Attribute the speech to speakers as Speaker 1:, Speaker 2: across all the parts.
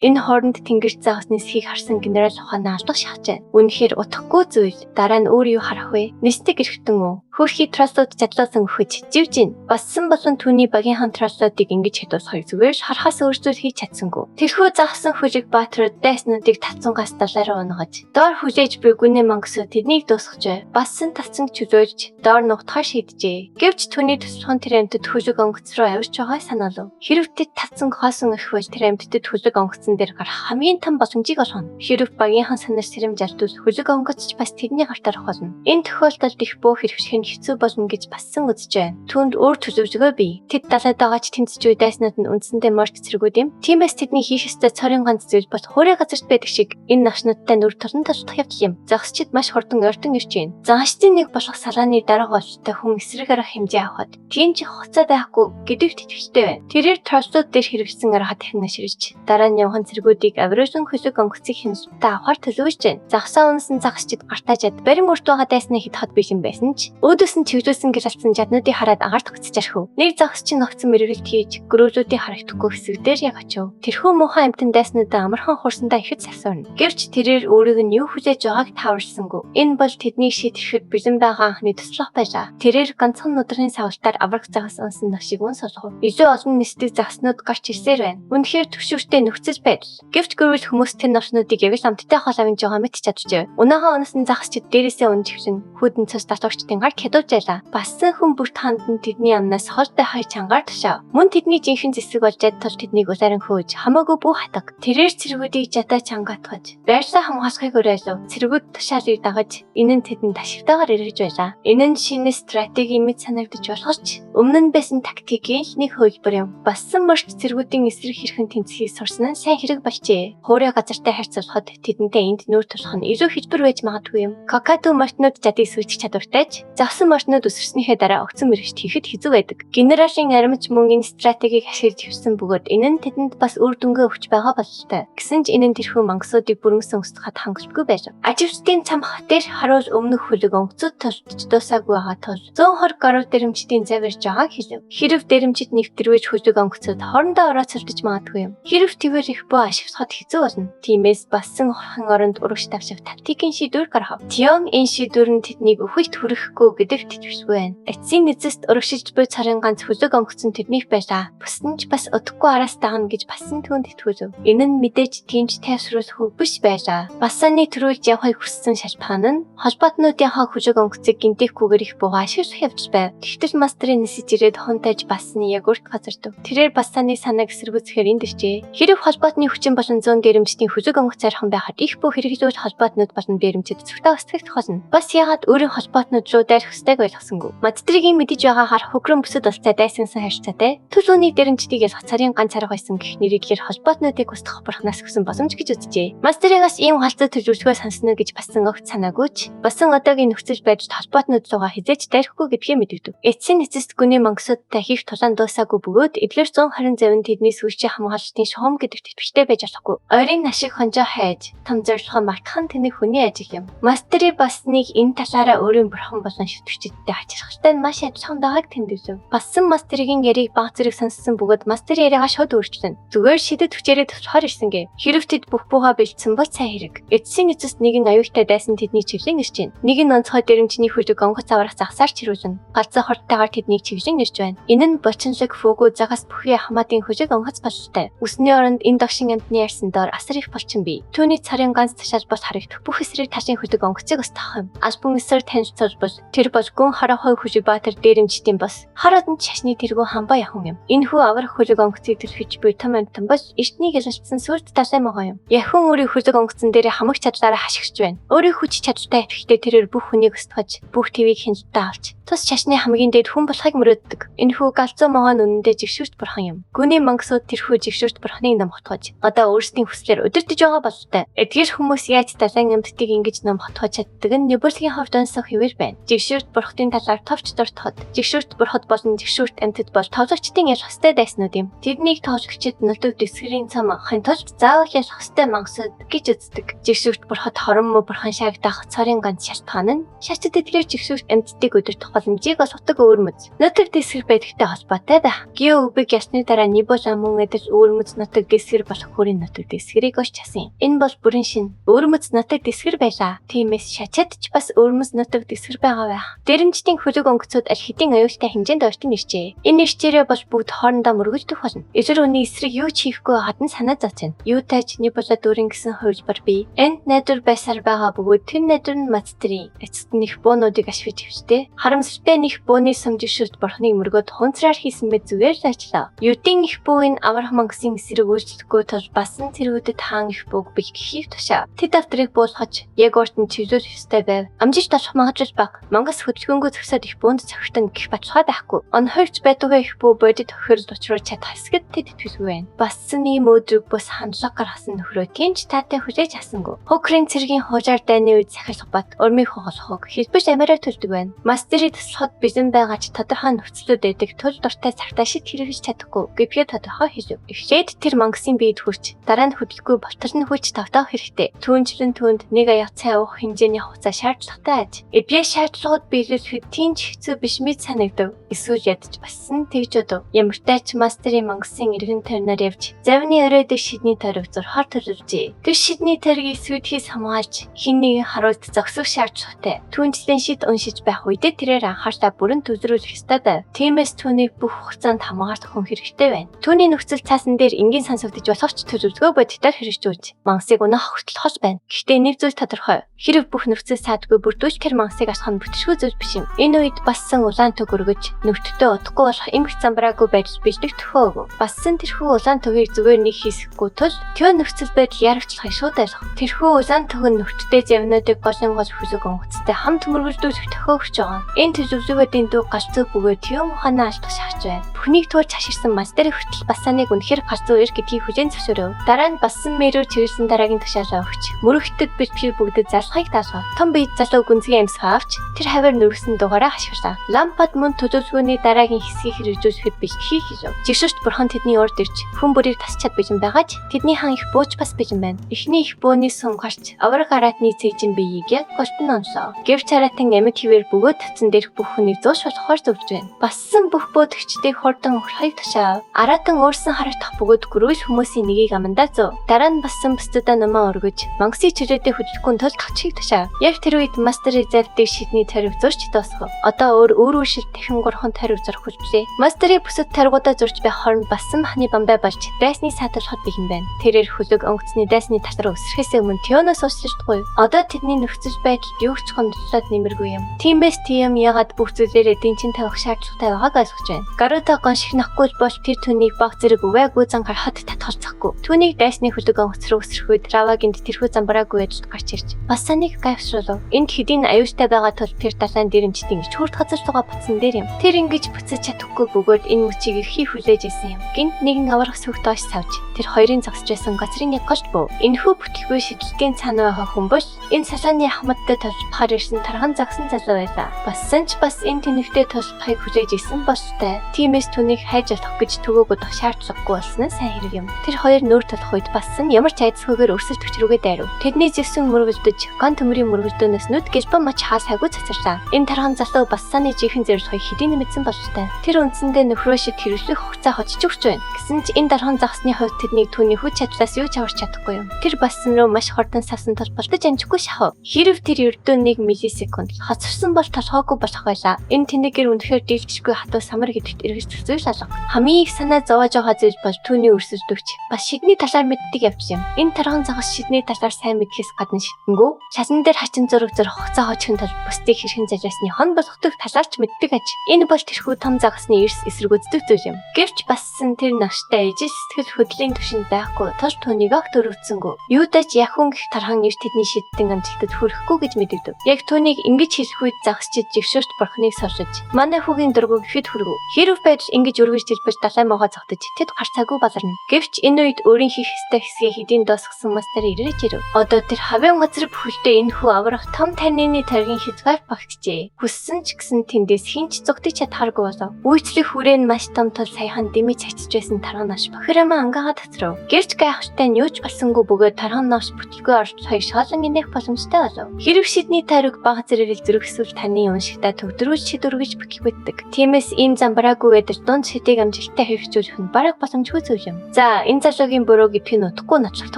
Speaker 1: Энэ хооронд тэнгэрт загасны эсхийг харсан генерал ухаанаа алдах шахажээ. Үнэхээр утгагүй зүйл. Дараа нь өөр юу харах вэ? Нэстэг эрэхтэн үү? Хөрхий траслууд задлуусан өгөж живжин. Бассан болон түүний багийн хан траслуудыг ингэж хадуусахыг зүгээр харахаас өөрсдөө хийж чадсангүй. Тэрхүү загсан хүлэг баатрууд дайснуудыг татсангаас далаараа унгаж доор хүлээж буй гүнээ мангасууд тэднийг дуусгажээ. Бассан татсан чөлөөлж доор нугтахаар шийджээ. Гэвч түүний тусхан тэр амьтад хүлэг онгоц руу авирч байгаа санаалав. Хэрв тэд татсан хоосон их бол тэр амьтад хүлэг онгоцсон дээр гарах хамгийн том боломжийг олгоно. Хэрв багийн хан санаар сэрэмж алтвал хүлэг онгоцч бас тэдний гартаар болно. Энэ тохиолдолд их бөө хэрэгших нь хэцүү болно гэж бассан үзэж байна. Түүнд өөр төлөвлөгөө бий. Тэд далайд байгаач тэнцэж буй дайснууд нь үндсэндээ морч цэргүүд юм. Тиймээс тэдний хийх ёстой цорын ганц зүйл бол хуурай газарт байдаг шиг энэ навчнуудтай нүр толон толдох явдал юм. Загасчид маш хурдан ойртон ирж байна. Загасчдын нэг болох салааны дарга болтой хүн эсрэг арга хэмжээ авахад тийм ч хуцаа байхгүй гэдэгт итгэвчтэй байна. Тэрээр трослууд дээр хэрэгжсэн арга дахин наширч дараа нь явхан цэргүүдийг авиашн хүлэг онгоцыг хэмжлэлтэй авахар төлөвлөж байна. Загсаа унсан загасчид гартаажад барин урт байгаа дайснаа хэд хот бэлэн байсан ч өөдөөс нь чиглүүлсэн гэрэлсэн жаднуудыг хараад агарт өгч архив. Нэг загас чинь ногцсон мэрэгт хийж гөрөөжүүдийг харагдахгүй хэсэг дээр яг очив. Тэрхүү муухай амтан дайснуудаа амархан хурсандаа ихэд савсарна. Гэвч тэрээр өөрийг нь юу хүлээж байгааг тааварсангүй. Энэ бол тэднийг шийтгэхэд бэлэн байгаа анхны туслах байлаа. Тэрээр ганцхан өдрийн савлтаар аврах загас унсан нөхшиг үн солихов. Илүү олон нисдэг загаснууд гарч ирсээр байна. Үнэхээр төвшөвчтэй нөхцөл байдал. Гэвч гөрвөл хүмүүс тэр навчнуудыг яг л амттай хоолойн жоо мэт чадчихв. Унаагаа унасан загасчид дээрээсээ унжигшин хүүдэн цус татварчдын гар кядууж байлаа. Бассан хүн бүрт хандан тэдний амнаас хоолтой хай чангаар тушаав. Мөн тэдний жинхэнэ зэсэг болж тул тэднийг улааран хөөж хамаагүй бүх хатаг. Тэрээр цэргүүдийг жадаа чангаатгаж байрлаа хамгаалахыг уриалав. Цэргүүд тушаалыг дагаж энэ нь тэдэнд ташигтайгаар эргэж байлаа. Энэ нь шинэ стратеги мэд санагдаж болохоор ч өмнө нь байсан тактикийн нэг хөлбөр юм. Бассан мөрч цэргүүдийн эсрэг хэрхэн тэнцхийг сурсан нь сайн хэрэг болжээ. Хуурай газартай харьцуулахад тэдэнтэй энд нүүр тулах нь илүү хэлбэр байж магадгүй юм. Кокату мортнууд жадыг сүйтгэж чадвартай ч загсан мортнууд өсөрснийхээ дараа огцон мэрэгт хийхэд хэцүү байдаг. Генералын аримч мөн энэ стратегийг ашиглаж хөвсөн бөгөөд энэ нь тэдэнд бас үр дүнгээ өгч байгаа бололтой. Гэсэн ч энэ нь тэрхүү мангасуудыг бүрэнсэн устгахад хангалтгүй байсан. Аживчдын цамх дээр харуул өмнөх хүлэг онгоцод толдож дуусаагүй байгаа тул 120 гаруй дэрэмчдийн завирж байгааг хэлв. Хэрв дэрэмчид нэвтрвэж хүлэг онгоцод хоорондоо ороод сэлдэж магадгүй юм. Хэрв твэр их бөө ашиглахад хэцүү болно. Тиймээс бассан орхон оронд урагш тавших тактикийн шийдвэр гаргав. Тион энэ шийдвэр нь тэднийг өхөлт хүрэхгүй гэдэгт итгэвчгүй байна. Эцсийн эцэст урагшилж буй царын ганц хүлэг онгоцон тэднийг байлаа. Бус нь ч бас удахгүй араас дагна гэж бассан түүнд итгүүлв. Энэ нь мэдээж тиймч тайвшруулах биш байлаа. Бассаны төрүүлж явахыг хүссэн шалтгаан нь холбоотнуудынхаа хүлэг онгоцыг гинтэхгүйгээр их буугаа ашиглах явдал байв. Тэгтэл мастрын нисэж ирээд хунтайж бассаны яг урт газарт. Тэрээр бассаны санааг эсэргүүцэхээр энд иржээ. Хэрэг холбоотны хүчин болон 100 дэрэмчдийн хүлэг онгоц архан байхад их бөө хэрэгжүүлж холбоотнууд болон дэрэмчид зөвхөн устгах болно. Бас яагаад өөрийн холбоотнууд руу дайрах ёстойг ойлгосонгүй. Мадтрийн мэдэж байгаагаар хөгрөн бүсэд улцаа дайсансан харьцаатай төлөвний дэрэмчдийг ялгах царын ганц арга байсан гэх нэрийгээр холбоотнуудыг устгах бурхнаас өгсөн боломж гэж үзжээ. Мастригаас ийм халдвар төлөвлөгөө сонсно гэж бассан огт санаагүйч басан одоогийн нөхцөл байдалд холбоотнууд руугаа хизээч дайрахгүй гэдгээ мэдэгдэв. Эцсийн эцэст гүний мангасуудтай хийх тулаан дуусаагүй бөгөөд эдлэр 120 завинд тэдний сүйчийн хамгаалалтын шугам гэдэгт итгэвчтэй байж болохгүй. Ойрын нашиг хонжоо хайж том зорилгоо мартах нь тэнэг хүний ажил юм. Мастери басныг энэ талаараа өөрийн бурхан болон шүтгчдтэй хачирхалтай нь маш адилхан байгааг тэмдэглэв. Бассан мастерийн яриг баг зэрэг сонссон бөгөөд мастер яриагаа шууд өөрчлөн. Зүгээр шидэт хүчээрээ төвчхөр ирсэнгээ. Хэрв тэд бүх бууга бэлдсэн бол сайн хэрэг. Эцсийн эцэст нэгэн аюултай дайсан тэдний чиглэн ирж байна. Нэг нь онцгой дэрэмчний хүлэг онгоц аврах загсаар чирүүлнэ. Галзуу хурдтайгаар тэднийг чиглэн ирж байна. Энэ нь бочинлог фүүгүү загас бүхий хамаатын хүлэг онгоц бололтой. Үсний оронд энэ догшин амтны ярьсан доор асар их болчин бий. Түүний царын ганц ташаал бол харагдах бүх эсрэг ташин хүлэг онгоцыг устгах юм. Альбан эсрэг танилцуулж бол тэр бол гүн харахой хүлэг баатар дэрэмчдийн бас хараад нь шашны тэргүү хамбаа яхан юм. Энэ хүү аврах хүлэг онгоцыг төлөвч буй том амтан бол эртний гэлэлцсэн сүрд талай могоо юм. Яхан өөрийн хүлэг онгоцон дээр хамагч чадлаараа хашигч байна. Өөрийн хүч чадалтай ирэхдээ тэрээр бүх хүнийг устгаж бүх твийг хяналттай авч тус шашны хамгийн дээд хүн болохыг мөрөөддөг. Энэ хүү галзуу могоон үнэндээ жигшүүрт бурхан юм. Гүний мангасууд тэрхүү жигшүүрт бурханыг номхотгож одоо өөрсдийн хүслээр удирдах байгаа бололтой. Эдгээр хүмүүс яаж далайн амьтдыг ингэж номхотгож чаддаг нь Небулгийн хувьд онцлог хэвээр байна. Жигшүүрт жигшүүрт бурхтын талаар товч дуртахад жигшүүрт бурхад болон жигшүүрт амьтад бол тоглогчдын ялах ёстой дайснууд юм. Тэднийг тоглогчид нутаг дэсгэрийн цам авахын тулд заавал ялах ёстой мангасууд гэж үздэг. Жигшүүрт бурхад хорон мө бурхан шаагдаах цорын ганц шалтгаан нь шашид эдгээр жигшүүрт амьтдыг өдөртөх боломжийг олгодог өөрмөц. Нутаг дэсгэр байдагтай холбоотой да. Гео үбэг ясны дараа Нибула мөн эдэр өөрмөц нутаг дэсгэр болох хүрийн нутаг дэсгэрийг олж часан. Энэ бол бүрэн шин. Өөрмөц нутаг дэсгэр байлаа. Тиймээс шачаад ч бас өөрмөц нутаг дэсгэр байгаа байх. Дэрэмжтийн хөлөг онгоцууд аль хэдийн аюултай хэмжээнд орчин иржээ. Энэ ирчээрээ бол бүгд хоорондоо мөргөлдөх болно. Эсрэг үний эсрэг юу ч хийхгүй байгаад нь санаа зовцно. Юу тааж Нибула дүүрэн гэсэн хувилбар бий. Энд найдвар байсаар байгаа бөгөөд тэр найдвар нь мацтрийн эцэст нэх буунуудыг ашиглаж хөвчтэй. Харамсалтай нэх бууны сүмжишүүрт бурхныг мөргөөд хунцраар хийсэн мэт зүгээр л ажиллаа. Юудын их бүүн Авраам мангсын эсрэг үйлчлэхгүй тул басан цэргүүдэд хаан их бүүг бих гэхийг тушаа. Тэд автрыг буулгаж яг урд нь чиглүүлэх ёстой байв. Амжиж толох магадлал бага. Мангас хөдөлгөөнгөө зөксөд их бөөнд цогтон гэх баталгаа байхгүй. Онхойрч байдгаа их бүү бодит тохирол учруулж чадах хэсгэд тэд итгэвгүй байна. Бассан ийм өдрөг бус хандлага гаргасан нөхрөө тэнч таатай хүлээж авсангүй. Хокрын цэргийн хуужаар дайны үед сахилах бат урмыг хоголохог хэлбэж амиараа төлдөг байна. Мастерид туслахад бизэн байгаач тодорхой нөхцлүүд байдаг тул дуртай цагтаа шид хэрэгж чадахгүй гэдгээ тодорхой хэлв. Эхлээд тэр мангасын биед хүрч дараа нь хөдөлгөө болтол нь хүч тавтаах хэрэгтэй. Түүнчлэн түүнд нэг аяг цай уух хэмжээний хугацаа шаардлагатай аж. Эдгээр шаардлагууд биелүүлэхэд тийм ч хэцүү биш мэт санагдав. Эсвэл ядаж бассан тэгж өдөв. Ямартай ч мастерын мангасын иргэн тойрноор явж завны оройд шидний тойрог зурхаар төлөвлөжээ. Тэр шидний тойргийг сүдхийс хамгаалж хин нэгэн харуулт зогсох шаардлагатай. Түүнчлэн шид уншиж байх үедээ тэрээр анхаарлаа бүрэн төвлөрүүлэх ёстой байв. Тиймээс түүнийг бүх хугацаанд хамгаалах хүн хэрэгтэй байна. Түүний нөхцөл цаасан дээр энгийн сонсогдож болох ч төлөвлөгөө бодитоор хэрэгжүүлж мангасыг унах хүртэл хол байна. Гэхдээ нэг зүйл тодорхой. Хэрэг бүх нөхцөл саадгүй бүрдүүлэхээр мангасыг асах нь бүтэршгүй зүйл биш юм. Энэ үед бассан улаан төг өргөж нөвтөдөө удахгүй болох эмх замбраагүй байдал бичлэг төхөө өгөв. Бассан тэрхүү улаан төгийг зүгээр нэг хийсэхгүй тул тэр нөхцөл байдал ярагчлахыг шууд ойлгох. Тэрхүү улаан төг нь нөвтөдөө завнуудыг голын гол хүлэг онгоцтой хамт мөргөлдүүлэх төхөөгч байгаа. Энэ төлөвлөгөөдийн дүү галзуу бөгөөд юм ухаанаа алдах шахаж байна. Бүхнийг туурч хаширсан мастерын хүртэл бассаныг үнэхээр галзуу ир гэдгийг хүлээн зөвшөөрөв. Дараа нь бассан мэрөөр чиглэсэн дараагийн тушаалаа өгч мөрөгтөд бэлтгэл бүгдэд залхахыг даалгав. Том бие залуу гүнзгий амьсгаа авч тэр хавар нөргсөн дугаараа хашгирлаа. Лампад мөн төлөвлөгөөний дараагийн хэсгийг хэрэгжүүлэхэд бэлтгэлийг хийв. Жигшүүрт бурхан тэдний урд ирж хүн бүрийг тасчаад бижин байгааж тэдний хан их бууж бас бижин байна. Эхний их бөөний сүм гарч авраг аратны цэжин биеийг голтон онлоо. Гэвч хараатан амьд хിവэр бөгөөд татсан дээрх бүх хүнийг зууш болохоор зөвж байна. Бассан бүх бөөдөгчдийг хурдан ухрахыг тушаав. Аратан өөрсөн харагдах бөгөөд гөрүүл хүмүүсийн нэгийг амандаа зөө. Дараа нь бассан бусдаа намаа өргөж мангасыг чирээдээ хөдөлгөөн тул тахчихыг тушаав. Яг тэр үед мастер эзэлдэг шидний тариг зурч дуусгав. Одоо өөр шил дахин 3 тариг зурх хүлжээ. Мастерыг бүсэд таригуудаа зурж байх хооронд бассан махны бамбай болж дайсны сааталхад бихин байна. Тэрээр хөлөг онгоцны дайсны талраа өсрөхөөс өмнө Тионоос уучлахгүй. Одоо тэдний нөхцөл байдал юу ч гомдлоод нэмэргүй юм. Тиймээс тийм ягаад бүх зүйлээр эдийн чин тавих шаардлагатай байгааг ойлгож байна. Гарута гоншигнахгүй бол тэр түүнийг баг зэрэг үгээгүй зан гарахад татгалзахгүй. Түүнийг дайсны хөлөг онгоц руу өсрөхөд Равагинд тэрхүү замбраагүй ажил гарч ирж бассаныг гайвшруулав. Энд хэдийн аюултай байгаа тул тэр далайн дэрэмжтийн ич хүрт газар тугаа буцсан дээр юм. Тэр ингэж буцаж чадахгүй бөгөөд энэ мөчийг ихий хүлээж исэн юм. Гинт нэгэн аврах сүх доош савж тэр хоёрын зогсож байсан газрын яг голд бөө. Энэхүү бүтэхгүй шидэлтийн цаана байгаа хүн бол энэ салааны ахмадтай толбохоор ирсэн тархан загсан залуу байлаа. Бассан ч бас энэ тэнэгтэй толбохыг хүлээж исэн болтой. Тиймээс түүнийг хайж олох гэж төгөөг удах шаардлагагүй болсон нь сайн хэрэг юм. Тэр хоёр нүүр толох үед бассан ямар ч айдасгүйгээр өрсөлд өчрүүгээ дайрав. Тэдний зэвсэн мөргөлдөж гон төмрийн мөргөлдөөнөөс нүд гэлбэн мач хаа сайгүй цацарлаа. Энэ тархан залуу бассаны жинхэнэ зорилгыг хэдийн мэдсэн болтой. Тэр үндсэндээ нөхрөө шиг хэрэглэх хугацаа хочж өгч байна. Гэсэн ч энэ дархан загсны хувьд тэднийг түүний хүч чадлаас юу ч аварч чадахгүй юм. Тэр бассан руу маш хурдан савсан тул болтож амжихгүй шахав. Хэрв тэр ердөө 1 миллисекунд хоцорсон бол толгоогүй болох байлаа. Энэ тэнэгээр үнэхээр дийлдэшгүй хатуу самар гэдэгт эргэж зүйл алга. Хамгийн их санаа зовоож байгаа зүйл бол түүний өрсөлдөгч бас шидний талаар мэддэг явж юм. Энэ тархан загас шидний талаар сайн мэдхээс гадна шидэнгүү шалан дээр хачин зураг зурх хугацаа хоцохын тулд бусдыг хэрхэн зажаасны хон болгодог талаарч мэддэг аж. Энэ бол тэрхүү том загасны эрс эсэргүүцдэг зүйл юм. Гэвч бассан тэр нагштай ижил сэтгэл хөдлөлийн түвшинд байхгүй тул түүнийг огт өрөвдсөнгөө. Юудач яхун гэх тархан эрс тэдний шиддэн амжилтад хүрэхгүй гэж мэдэгдэв. Яг түүнийг ингэж хэлэх үед загасчид жигшүүрт бурхныг соршиж манай хүүгийн дургуг ихэд хүргэв. Хэрв байдал ингэж өргөж дэлбэж далай могоо цогтож тэд гарцаагүй баларна. Гэвч энэ үед өөрийн хийх ёстой хэсгийг хэдийн дуусгасан мастер ирэж ирэв. Одоо тэр хавийн газар бүхэлдээ энэхүү аврах том танины таргийн хязгаар багт болчихжээ. Хүссэн ч гэсэн тэндээс хинч зугтаж чадхааргүй болов. Үйлчлэх хүрээ нь маш том тул саяхан дэмий цачиж байсан тархан нош бохирама ангаага татрав. Гэрч гайхштай нь юу ч болсонгүй бөгөөд тархан нош бүтлгүй орж хоёр шоолон инех боломжтой болов. Хэрв шидний тайрог бага зэрэгэл зүрх эсвэл таны уншигтай төвдрүүж шийдвэргэж бэхбэддэг. Тиймээс ийм замбраагүй өдөр дунд шидийг амжилттай хэрэгжүүлэх нь бараг боломжгүй зүйл юм. За энэ залуугийн буруу гэдгийг нь утгагүй нотлох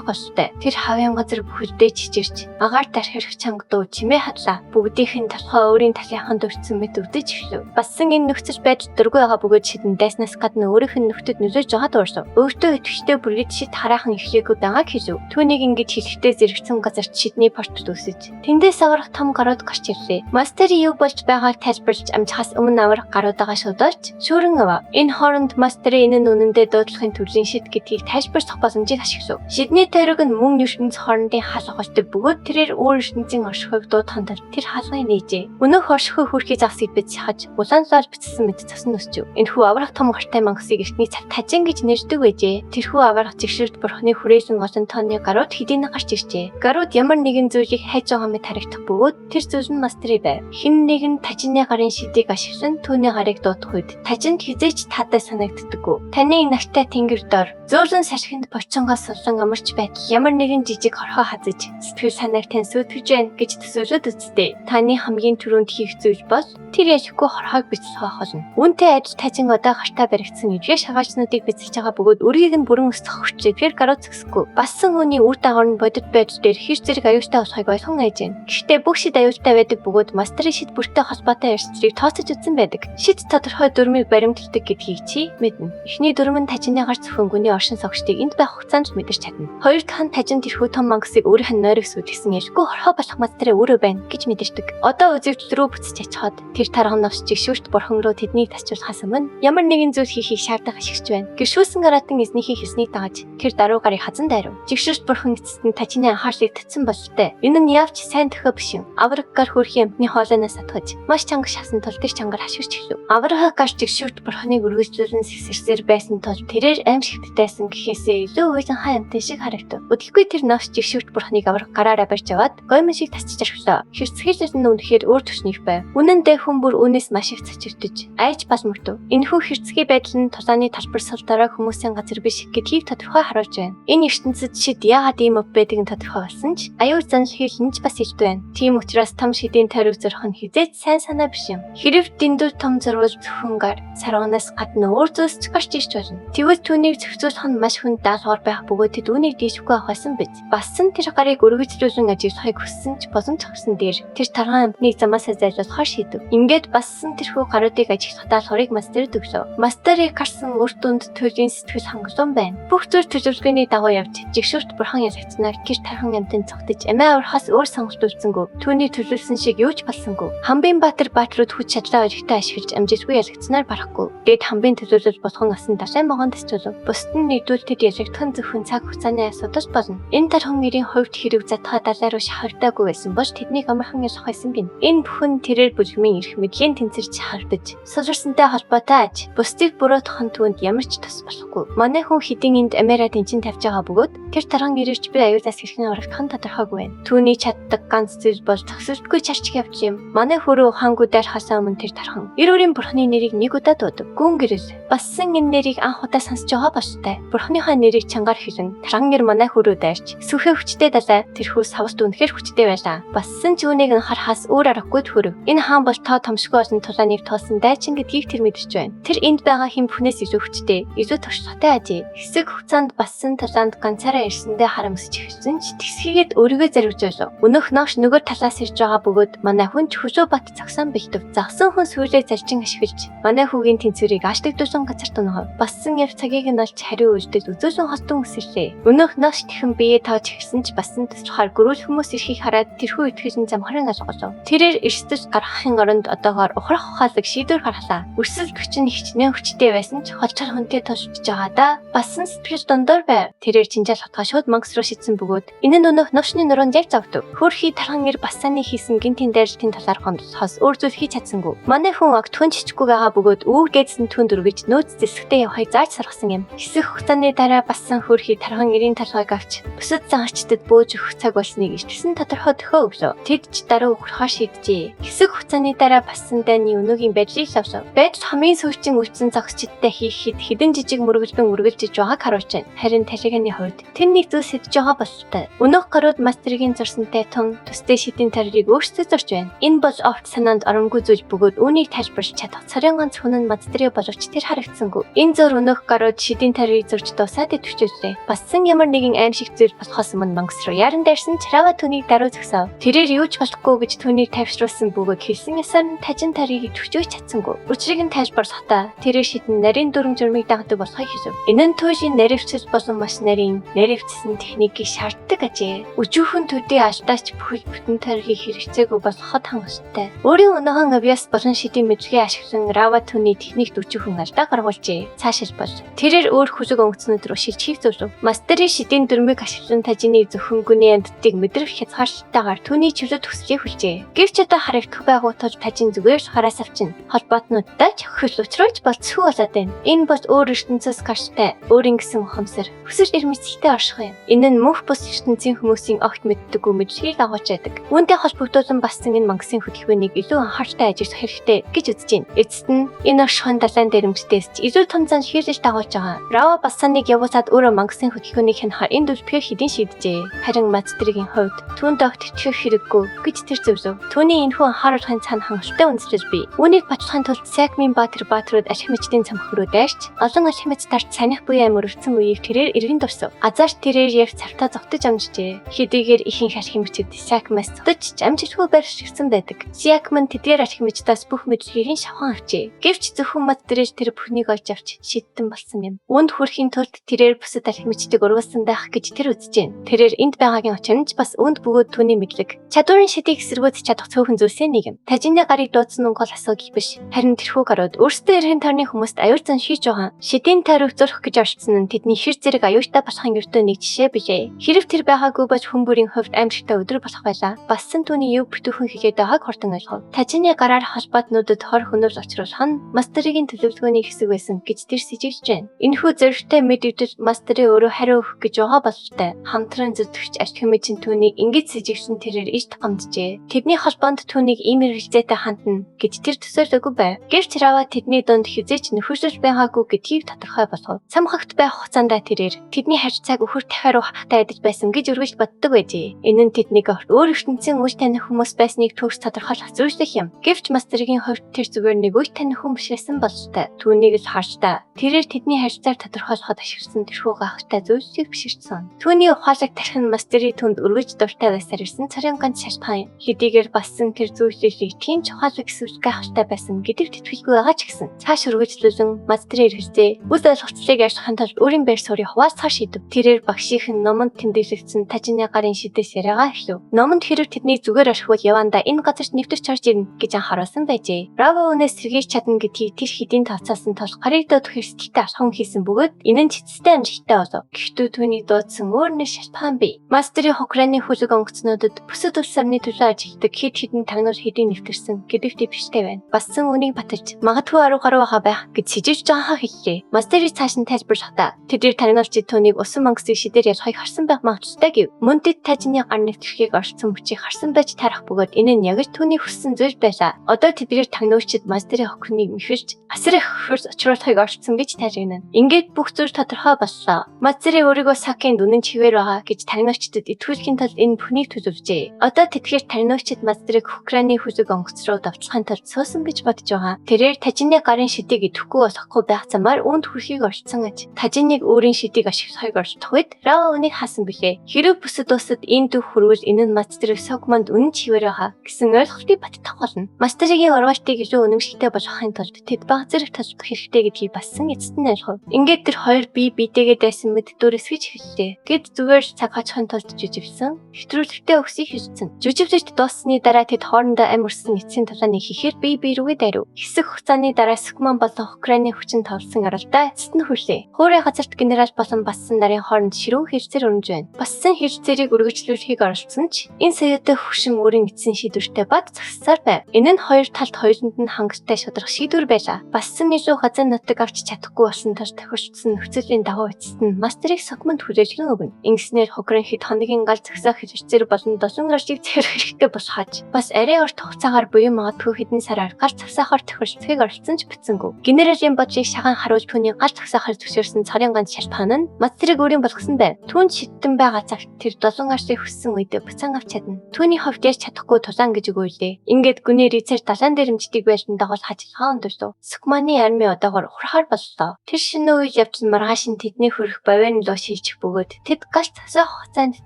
Speaker 1: болтой. Тэр хавийн газар бүхэлдээ чичирч агаар тархирх чангадуу чимээ хадлаа. Бүгдийнх нь толгой өөрийн талынхан дурдсан мэт өвдөж эхлэв. Бассан энэ нөхцөл байдал дургүй байгаа бөгөөд шидэн дайснаас гадна өөрийнх нь нөхдөд нөлөөж байгаа дуурсав. Өөртөө итгэжтэй бүргэд шид хараахан эхлэхгүй байгааг хэлв. Түүнийг ингэж хэлэхдээ зэрэгцэн газарт шидний портод үсэж. Тэндээс аврах том гарууд гарч ирлээ. Мастери юу болж байгааг тайлбарлаж амжихаас өмнө аврах гаруудагаа шуудалж шүүрэн ав. Энэ хооронд мастери энэ нь үнэндээ дуудлагын төрлийн шид гэдгийг тайлбарлах боломжийг ашиглав. Шидний тойрог нь мөн ертөнц хоорондын хаалга болдог бөгөөд тэрээр өөр ертөнцийн оршихуйг дуудаханд тэр хаалгыг нээжээ. Өнөөх оршихуй хүрхий загсыг бич хаж улаанлаар бичсэн мэт цасан өсчв. Энэхүү аврах том гартай мангасыг эртний цаг тажин гэж нэрдэг байжээ. Тэрхүү аврах жигшэрт бурхны хүрээсэн голон тооны гарууд хэдийнэ гарч иржээ. Гарууд ямар нэгэн зүйлийг хайж байгаа мэт харагдах бөгөөд тэр зүйл нь мастери байв. Хэн нэгэн тажины гарын шидийг ашиглан түүний гарыг дуудах үед тажинд хизээч таатай санагддаггүй. Таны нагтай тэнгэр дор зөөлөн сархинд бочонгоос сулан амарч байтал ямар нэгэн жижиг хорхоо хазаж сэтгэл санааг тань сүйтгэж байна гэж төсөөлөд үзтээ. Таны хамгийн түрүүнд хийх зүйл бол тэр яшгүй хорхоог бичсэх болно. Үүнтэй адил тажин одоо гартаа баригдсан эдгээр шагаачнуудыг бичиж байгаа бөгөөд өрийг нь бүрэн өсгөх хүчтэй тэр гарууд зөксөхгүй. Бассан хүний үр дагавар нь бодит байдал дээр хэр зэрэг аюултай болохыг ойлгон айж байна. Гэхдээ бүх шид аюултай байдаг бөгөөд мастери шид бүртэй холбоотой эрсдлийг тооцож үзсэн байдаг. Шид тодорхой дүрмийг баримталдаг гэдгийг чи мэднэ. Эхний дүрм нь тажины гарц зөвхөнгөний оршин согчдыг энд байх хугацаанд мэдэрч чадна. Хоёр дахь нь тажин тэрхүү том мангасыг өөрийнх нь нойрог сүйтгэсэн ялгүй хорхоо болох мастери өөрөө байна гэж мэдэрдэг. Одоо үзэгдэл рүү буцаж очиход тэр тархан навч жигшүүрт бурхан руу тэднийг тасчуулахаас өмнө ямар нэгэн зүйл хийхийг шаардах ашигч байна. Гэршүүлсэн гараатын эзнийхийг хэлснийг дагаж тэр даруй гарыг хазан дайрав. Жигшүүрт бурхан эцэст нь тажины анхаарлыг татсан бололтой. Энэ нь явж сайн төхөө биш юм. Авраг гар хөрхийн амтны хоолойноос сатгаж маш чанга шасан тул тэр чангаар хашгирч эхлэв. Авраг гар жигшүүрт бурханыг үргэлжлүүлэн сэрсээр байсан тул тэрээр аимшигтдайсан гэхээсээ илүү уйлан хай амтны шиг харагдав. Өдөлгүй тэр навч жигшүүрт бурханыг авраг гараараа барьж аваад гомин шиг тасчиж орхилоо. Хэрцгийлэл нь үнэхээр өөр түвшнийх байв. Үнэн дээр хүн бүр үүнээс маш их цачирдэж айж бас мөрдөв. Энэхүү хэрцгий байдал нь тулааны талбар сал дараа хүмүүсийн газар биш гэдгийг тодорхой харуулж байна. Энэ ертөнцид шид яагаад ийм өв байдгийг тодорхой болсон ч аюул занл хийлэнж бас илт байна. Тийм учраас том шидийн тойрог зөрөх нь хизээч сайн санаа биш юм. Хэрэг дэндүү том зурвал зөвхөн гар сарванаас гадна өөр зүйлс ч гарч ирж болно. Тэгвэл түүнийг зохицуулах нь маш хүнд даалгавар байх бөгөөд тэд үүнийг дийшгүй авах байсан биз. Бассан тэр гарыг өргөжлүүлэн ажиглахыг хүссэн ч боломж гарсан дээр тэр тархан амтныг замаасаа зайлуулахар шийдэв. Ингээд бассан тэрхүү гаруудыг ажиглах даалгаврыг мастерд өглөө. Мастерыг гарсан үр дүнд төрлийн сэтгэл хангалуун байна. Бүх зүйл төлөвлөгөөний дагуу явж жигшүүрт бурхан ялагдсанаар тэр тархан амтнд цогтож амиа аврахаас өөр сонголт үлдсэнгүй. Түүний төлөвлөсөн шиг юу ч болсонгүй. Хамбын баатар баатрууд хүч чадлаа олигтой ашиглаж амжилтгүй ялагдсанаар барахгүй. Дээд хамбын төлөвлөл болгон асан далайн могонд төсөөлөв. Бусд нь нэгдүүлэлтэд ялагдах нь зөвхөн цаг хугацааны асуудал болно. Энэ тархан нэрийн хувьд хэрэг задхаа далай руу шахагдаагүй байсан бол тэднийг амархан ялах байсан гин. Энэ бүхэн тэрээр бүлгмийн эрх мэдлийн тэнцэрч хардаж сулрсантай холбоотой аж бусдыг буруутгахын түүнд ямар ч тус болохгүй. Манай хүн хэдийн энд Америка тэнцэн тавьж байгаа бөгөөд тэр тархан ирж би аюулаас хэрхэн аврагдах нь тодорхойгүй байна. Түүний чаддаг ганц зүйл бол зогсолтгүй чарч явж юм. Манай хөрөө ухаангуудаар хасаа өмнө тэр тархан эр өрийн бурхны нэрийг нэг удаа дуудаг. Гүн гэрэл бассан энэ нэрийг анх удаа сонсож байгаа болтой. Бурхныхаа нэрийг чангаар хэлэн тархан нэр манай хөрөө дайрч сүхэ хүчтэй далай тэрхүү савст үнэхээр хүчтэй байлаа. Бассан ч үүнийг нь харахаас өөр аргагүй төрөв. Энэ хаан бол тоо томшгүй олон тулааныг тоосон дайчин гэдгийг тэр мэдэрч байна. Тэр энд байгаа хэм бүхнээс илүү хүчтэй, илүү туршлагатай ажээ. Хэсэг хугацаанд бассан тулаанд ганцаараа ирсэндээ харамсаж эхэлсэн ч тэгсхийгээд өөрийгөө зарвиж байлаа. Өнөөх nooш нөгөө талаас ирж байгаа бөгөөд манай хүн ч хөшөө бат цагсан бэлтгэв. Загсан хүн сүүлээ залжин ашиглаж манай хүүгийн тэнцвэрийг аштагдуулсан газар тунав. Бассан яв цагийг нь олж хариу үйлдэл үзүүлэн хостон үсэрлээ. Өнөөх nooш тэхэн бие тоож эхэлсэн ч бассан төсрөхаар гөрүүл хүмүүс ирхийг хараад тэрхүү итгэжин замхран алголов. Тэрээр эрсдэж гарахын оронд одоогоор ухрах ухаалаг шийдвэр гаргалаа. Өрсөлд хүч нь хичнээн хүчтэй байсан ч холчор хүнтэй тулж байгаа да бассан сэтгэл дондор байв. Тэрээр чинжаал хотгоо шууд мангас руу шидсэн бөгөөд энэ нь өнөөх новшны нуруунд яг завдав. Хөрхий тархан нэр бассаны хийсэн гинтийн дайралтын талаар гомдлохоос өөр зүйл хийж чадсангүй. Манай хүн огт хүн чичгүй байгаа бөгөөд үүр гээдсэн түнд өргөж нөөц зэсгтээ явахыг зааж саргасан юм. Хэсэг хугацааны дараа бассан хөрхий тархан нэрийн талхайг авч бусад зангарчдад бөөж өгөх цаг болсныг ичсэн тодорхой төхөө өглөө. Тэд ч дараа ухрахаар шийдэв. шийджээ. Хэсэг хугацааны дараа бассан дайны өнөөгийн байдлыг лавсав. Байдал хамгийн сүүчийн үтсэн зогсчдтэй хийхэд хідэн жижиг мөргөлдөн үргэлжиж байгааг харуулж байна. Харин талиганы хувьд тэр нэг зүйл сэдэж байгаа бололтой. Өнөөх гарууд мастергийн зурсантай тун төстэй шидийн тарийг өөрсдөө зорж байна. Энэ бол огт санаанд оромгүй зүйл бөгөөд үүнийг тайлбарлаж чадах цорын ганц хүн нь мастерыг боловч тэр харагдсангүй. Энэ зур өнөөх гарууд шидийн тарийг зурж дуусаад итвчээжээ. Бассан ямар нэгэн аим шиг зүйл болохоос өмнө мангас руу яран дайрсан Рава түүнийг даруй зогсов. Тэрээр юу ч болохгүй гэж түүнийг тайвшруулсан бөгөөд хэлсэн ясаар нь тажин тарийг итвчөөж чадсангүй. Учрыг нь тайлбарлахдаа тэрээр шидэн нарийн дүрм журмыг дагдаг болохыг хэлв. Энэ нь түүшийн наривчил болон маш нарийн наривчсан техникийг шаарддаг ажээ. Өчүүхэн төдий алдаач бүхэл бүтэн тарихыг хэрэгцээгүй болоход хангалттай. Өөрийн өнөөхөн авьяас болон шидийн мэдлэгээ ашиглан Рава түүний техникт өчүүхэн алдаа гаргуулжээ. Цаашилбал тэрээр өөр хүлэг онгоцнууд руу шилжих зөвлөв. Мастерын шидийн дүрмийг ашиглан тажины зөвхөнгөний амьдтыг мэдрэх хязгаарлалтайгаар түүний чөлөөт хүслийг хүлжээ. Гэвч одоо харагдах байгуутал тажин зүгээр хараас авчин холбоотнуудтай чөхөл учруулж болцсгүй болоод байна. Энэ бол өөр ертөнцөөс гарчтай өөрийн гэсэн ухамсар хүсэж ирмэцэлтэй орших юм. Энэ нь мөнх бус ертөнцийн хүмүүсийн огт мэддэггүй мэдлэгийг дагуулж байдаг. Үүнтэй холбогдуулан бассан энэ мангсын хөтөлбөрийг илүү анхааралтай ажиллах хэрэгтэй гэж үзэж байна. Эцэст нь энэ оршихуйн далайн дээрэмжтээс ч илүү том зан шийдэж дагуулж байгаа. Рава бассаныг явуулаад өөрөө мангсын хөтөлбөрийг хянахаар энэ дүлбэхээр хэдийн шийджээ. Харин мастергийн хувьд түүнд огт итгэх хэрэггүй гэж тэр зөвлөв. Түүний энэхүү анхааруулгын цаана хангалттай үндэслэж бий. Үүнийг батлахын тулд Сакмин баатрууд архи мечдийн цамх руу дайрч олон архи меч дарж саних буян амир өвцөн үеийг тэрээр эргэн дурсав. Азарч тэрээр яг цавтаа зогтож амжжээ. Хэдийгээр ихэнх архи мечд Сакмаас зогтож амжилтгүй байршигдсан байдаг. Сакмин тэдгээр архи мечдаас бүх мэдлэгийг шавхан авчээ. Гэвч зөвхөн мод дээрж тэр бүхнийг олж авч шийдтэн болсон юм. Үүнд хүрэхийн тулд тэрээр бусад архи мечдийг урвалсан байх гэж тэр үзэж байна. Тэрээр энд байгаагийн учир нь ч бас үүнд бөгөөд түүний мэдлэг чадварын шидийг эсэргүүцэж чадах цөөхөн зүйлсийн нэг юм. Тажины гарыг дуудсан нь гол асуудал биш. Харин тэрхүү гарууд өөрсдөө эргэн тойрны хүмүүст аюул зан шийж байгаа. Шидийн тойрог зурх гэж орчсон нь тэдний хэр зэрэг аюултай болохын ердөө нэг жишээ бишээ. Хэрэг тэр байгаагүй бач хүн бүрийн хувьд амжилттай өдөр болох байлаа. Бассан түүний юу бүтүүхэн хийгээд байгааг хурдан ойлгов. Тажины гараар холбоотнуудад хор хөнөөлж очруулах нь мастерийн төлөвлөгөөний хэсэг байсан гэж тэр сэжиглэж байна. Энэхүү зөрөгтэй мэдээлэл мастерын өөрөө хариу өгөх гэж байгаа бололтой. Хамтран зүтгэж архи мечийн түүнийг ингэж сэжигсэн тэрээр иш гомджээ. Тэдний холбоонд түүнийг ийм хэрэгцээтэй хандна гэж тэр төсөөлөөгүй байв. Гэвч Рава тэдний дунд хизээч нөхөрлөж байгаагүй гэдгийг тодорхой болгов. Самхагт байх хугацаанд тэрээр тэдний харьцааг өхөр дахиад хахтай адил байсан гэж үргэлж боддог байжээ. Энэ нь тэднийг өөр ертөнцийн үе таних хүмүүс байсныг төгс тодорхойлох зүйлсэх юм. Гэвч мастергийн хувьд тэр зүгээр нэг үе таних хүн биш байсан бололтой. Түүнийг л харжтаа. Тэрээр тэдний харьцааг тодорхойлоход ашигласан тэрхүү гахалтай зүйлсийг биширсэн. Түүний ухаалаг тархин мастерийн түнд өргөж дуртай байсаар ирсэн цорын ганц шалтгаан. Хэдийгээр бассан тэр зүйлсийг тийм ухаалаг эсвэл гахалтай байсан гэдэгт итгэхгүй байгаа ч гэсэн цааш үргэлжлүүлэн мастерын хэрэгцээ үл ойлголцлыг ярьахын тулд өөрийн байр суурийг хуваалцахаар шийдэв. Тэрээр багшийн номонд тэмдэглэгдсэн тажины гарын шидээс яриагаа эхлэв. Номонд хэрэг тэдний зүгээр орхивол явандаа энэ газарт нэвтэрч орж ирнэ гэж анхааруулсан байжээ. Рава өнөөс сэргийж чадна гэдгийг тэр хэдийн тооцоолсон тул гарыг дуудах эрсдэлтэй алхам хийсэн бөгөөд энэ нь цэцтэй амжилттай болов. Гэхдээ түүний дуудсан өөр нэг шалтгаан бий. Мастерийн Украины хүлэг онгоцнуудад бүсэд улс орны төлөө ажилладаг хэд хэдэн тагнуул хэдийн нэвтэрсэн гэдэгт биштэй байна. Бассан үнийг баталж магадгүй 10 гаруй байгаа байх гэж сэжиж байгаагаа хэллээ. Мастерыг цааш нь тайлбарлахдаа тэдгээр тагнуулчид түүнийг усан мангасыг шидээр ялахыг харсан байх магадлалтай гэв. Мөн тэд тажины гар нэвтрхийг орсон мөчийг харсан байж тарах бөгөөд энэ нь яг л түүний хүссэн зүйл байлаа. Одоо тэдгээр тагнуулчид мастерийн охиныг мэхэлж асар их хөрс очруулахыг орцсон гэж тайлгнана. Ингээд бүх зүйл тодорхой боллоо. Мастерийн өөрийгөө Сакийн дүнэн чивээр байгаа гэж тагнуулчдад итгүүлэхийн тулд энэ бүхнийг төлөвлөжээ. Одоо тэдгээр тагнуулчид мастерыг Украины хүлэг онгоц руу давталхын тулд суусан гэж бодож байгаа. Тэрээр тажины гарын шидийг идэхгүй болохгүй байх замаар үүнд хүрэхийг орцсон аж. Тажиныг өөрийн шидийг ашиглахыг орцох үед Рава үнийг хаасан билээ. Хэрэг бүсэд усад энэ дөх хүрвэл энэ нь мастерыг Сокмонд үнэн чивээр байгаа гэсэн ойлголтыг баттах болно. Мастерийн урвалтыг илүү үнэмшилтэй болгохын тулд тэд баг зэрэг толбох хэрэгтэй гэдгийг бассан эцэст нь ойлгов. Ингээд тэр хоёр бие биетэйгээ дайсан мэд дүүрээс гэж хэллээ. Гэд зүгээр цаг хачхын тулд жүживсэн. Хэтрүүлэгтэй өгсөй хэлсэн. Жүживлэж дууссаны дараа тэд хоорондоо ам өрсөн эцсийн талааныг хийхээр бие рүүгээ дайрав. Хэсэг хугацааны дараа Сокмон болон Украины хүчин тоглосон аралдаа эцэст нь хүрлээ. Хөөрэ газарт генерал болон бассан нарын хооронд ширүүн хэлцээр өрнөж байна. Бассан хэлцээрийг үргэлжлүүлэхийг оролцсон ч энэ саяатай хөвшин өөрийн эцсийн шийдвэртэй бат зогссоор байв. Энэ нь хоёр талд хоёуланд нь хангалттай шударга шийдвэр байлаа. Бассан илүү газар нутаг авч чадахгүй болсон тул тохирчсон нөхцөлийн дагуу эцэст нь мастерыг Сокмонд хүрээлгэн өгнө. Ингэснээр Украин хэд хоногийн гал зогсоох хэлцээр болон 7 гаршиг захирах хэрэгтэй босхож гэж бас арай урт хугацаагаар буюу магадгүй хэдэн сараар гар цагсаахаар тохиролцохыг оролцсон ч битсэнгүй. Генералын бодлыг шагаан харуулж түүний гар цагсаахаар зөвшөөрсөн цорын ганц шалтгаан нь Мастерыг өөрийн болгосон байв. Түүнд шидтэн байгаа цагт тэр 7 гаршийг хүссэн үедээ буцаан авч чадна. Түүний хувьд яаж чадахгүй тулаан гэж өгөөлээ. Ингээд гүний рицер далайн дээр хэмждэг байлдан дагуул хажигдаа өндөрсөв. Сукманы арми одоогоор хурахаар боллоо. Тэр шинэ үйл явдал маргааш нь тэдний хөрөх бавын луу шийдчих бөгөөд тэд гал цагсаах хугацаанд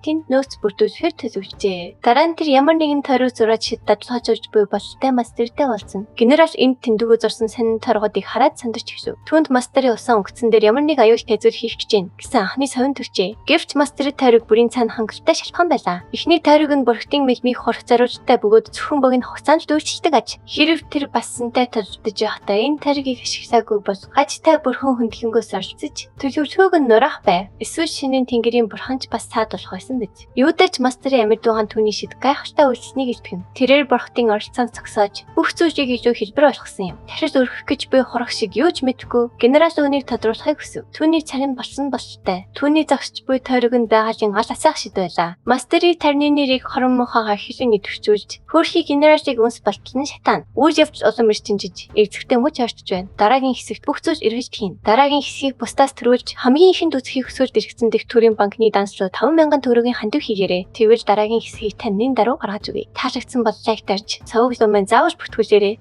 Speaker 1: тэнд нөөц бүрдүүлэхээр төлөвлөжээ. Дараа нь тэр ямар нэгэн тойрог зураад шид дадлахаж буй бололтой Мастертэй уулзсан. Генерал энд тэндүгөө зорсон сонин торгуудыг хараад сандарч гисв. Түүнд Мастерын усан өнгөцөн дээр ямар нэг аюул хэзүүр хийх гэж гин гэсэн анхны совин төрчээ. Гэвч Мастерын тойрог бүрийн цаана хангалттай шалхан байлаа. Эхний тойрог нь бүрхтийн мэлмийг хорох зориулттай бөгөөд зөвхөн богино хугацаанд дүүрчдэг аж. Хэрв тэр бас сэнтэй толдож явахдаа энэ тойрогийг ашиглаагүй бол гажтай бүрхэн хөндлөнгөөс орцож төлөвлөгөөг нь нурах байв. Эсвэл шинийн тэнгэрийн бурханч бас цаад болох байсан биз. Юудач Мастерын амьд дуугаан түүний шид гайхалтай үйлснийг илтгэн. Тэрээр бурхтын оролцонд цогсоож бүх зүйлийг илүү хэлбэр болгосон юм. Тархил өргөх гэж буй хурах шиг юу ч мэдэхгүй генерал үүнийг тодруулахыг хүсв. Түүний царин болсон болчтой. Түүний зогсож буй тойрог нь байгалийн гал асаах шид байлаа. Мастерын тарны нэрийг хорон мохоогоор хилэн идэвхжүүлж хөрхий генералыг үнс болтолн шатаан. Үйл явц улам эрчимжиж эзэгтэй мөч ойртож байна. Дараагийн хэсэгт бүх зүйл эргэж хийн. Дараагийн хэсгийг бусдаас төрүүлж хамгийн ихэнд үзэхийг хүсвэл дэргэсэн дэх төрийн банкны данс руу 5,000 төгрөгийн хандив хийгээрэй. Тэгвэл дараагийн хэсгийг таны дараа гаргаж өгье. Таалагдсан бодлоо их тарж цавууг лумын заавал бүртгүүлээрэй.